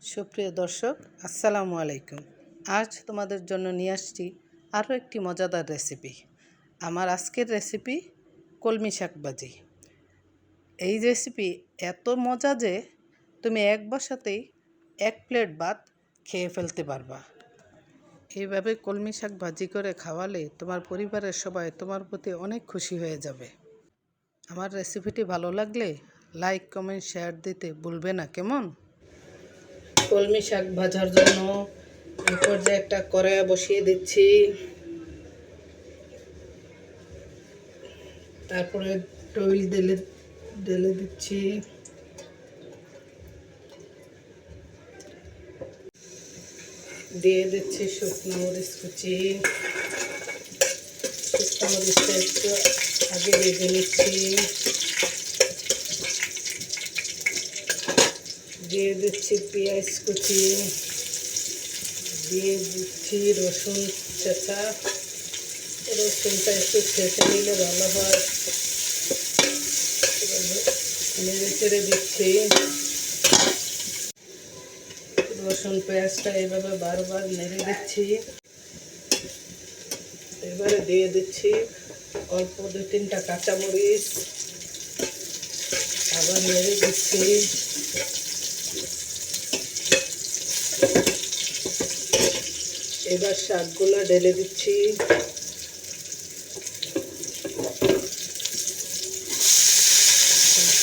সুপ্রিয় দর্শক, আসসালামু আলাইকুম। আজ তোমাদের জন্য নিয়ে আসছি আরও একটি মজাদার রেসিপি। আমার আজকের রেসিপি কলমি শাক ভাজি। এই রেসিপি এত মজা যে তুমি এক বসাতেই 1 প্লেট ভাত খেয়ে ফেলতে পারবা। এইভাবে কলমি শাক ভাজি করে খাওয়ালে তোমার পরিবারের সবাই তোমার প্রতি অনেক খুশি হয়ে যাবে। আমার রেসিপিটি ভালো লাগলে লাইক, কমেন্ট, শেয়ার দিতে ভুলবে না, কেমন? কলমি শাক ভাজার জন্য এই পর্যায়ে একটা কড়াই বসিয়ে দিচ্ছি। তারপরে তৈল ঢেলে দিচ্ছি। দিয়ে দিচ্ছি শুকনো মরিচ কুচি। শুকনো মরিচটা একটু আগে ভেজে নিচ্ছি। দিয়ে দিচ্ছি পেঁয়াজ কুচি। দিয়ে দিচ্ছি রসুন চেঁচা। রসুনটা একটু ছেঁচে নিলে ভালো হয়। নেড়ে চেড়ে দিচ্ছি। রসুন পেঁয়াজটা এইভাবে বারবার নেড়ে দিচ্ছি। এবারে দিয়ে দিচ্ছি অল্প 2-3টা কাঁচামরিচ। আবার নেড়ে দিচ্ছি। এবার শাকগুলো ঢেলে দিচ্ছি।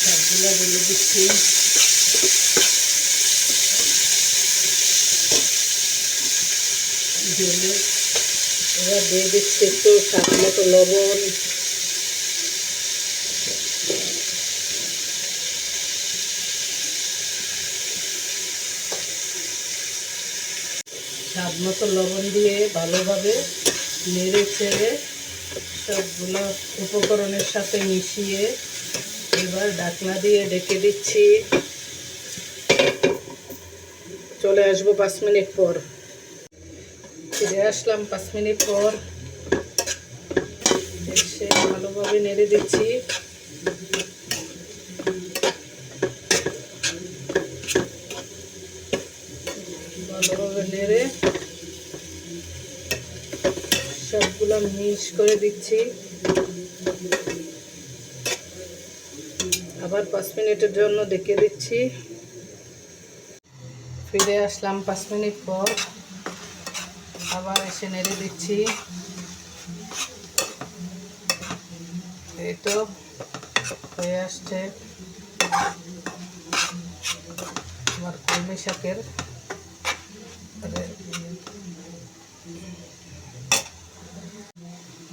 শাকগুলো ঢেলে দিচ্ছি। ঢেলে এবার দিয়ে দিচ্ছি একটু স্বাদ মতো লবণ। স্বাদ মতো লবণ দিয়ে ভালোভাবে নেড়ে চেড়ে সবগুলো উপকরণের সাথে মিশিয়ে এবার ঢাকনা দিয়ে ঢেকে দিচ্ছি। চলে আসবো 5 মিনিট পর। ফিরে আসলাম 5 মিনিট পর। এসে ভালোভাবে নেড়ে দিচ্ছি। ভালোভাবে নেড়ে সবগুলো মিক্স করে দিচ্ছি। আবার 5 মিনিটের জন্য ঢেকে দিচ্ছি। ফিরে আসলাম 5 মিনিট পর। আবার এসে নেড়ে দিচ্ছি। এই তো হয়ে আসছে আমার কলমি শাকের।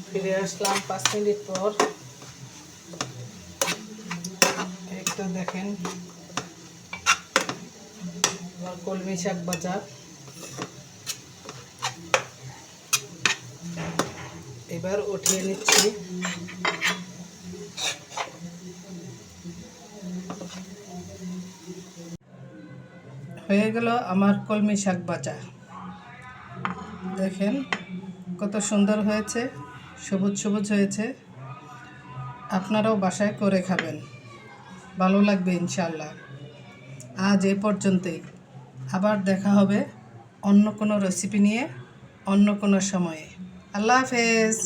ফিরে আসলাম 5 মিনিট পর। এই তো দেখেন আমার কলমি শাক ভাজা। এবার উঠিয়ে নিচ্ছি। হয়ে গেল আমার কলমি শাক ভাজা। দেখেন কত সুন্দর হয়েছে, সবুজ সবুজ হয়েছে। আপনারাও বাসায় করে খাবেন, ভালো লাগবে ইনশাআল্লাহ। আজ এ পর্যন্তই। আবার দেখা হবে অন্য কোনো রেসিপি নিয়ে অন্য কোনো সময়ে। আল্লাহ হাফেজ।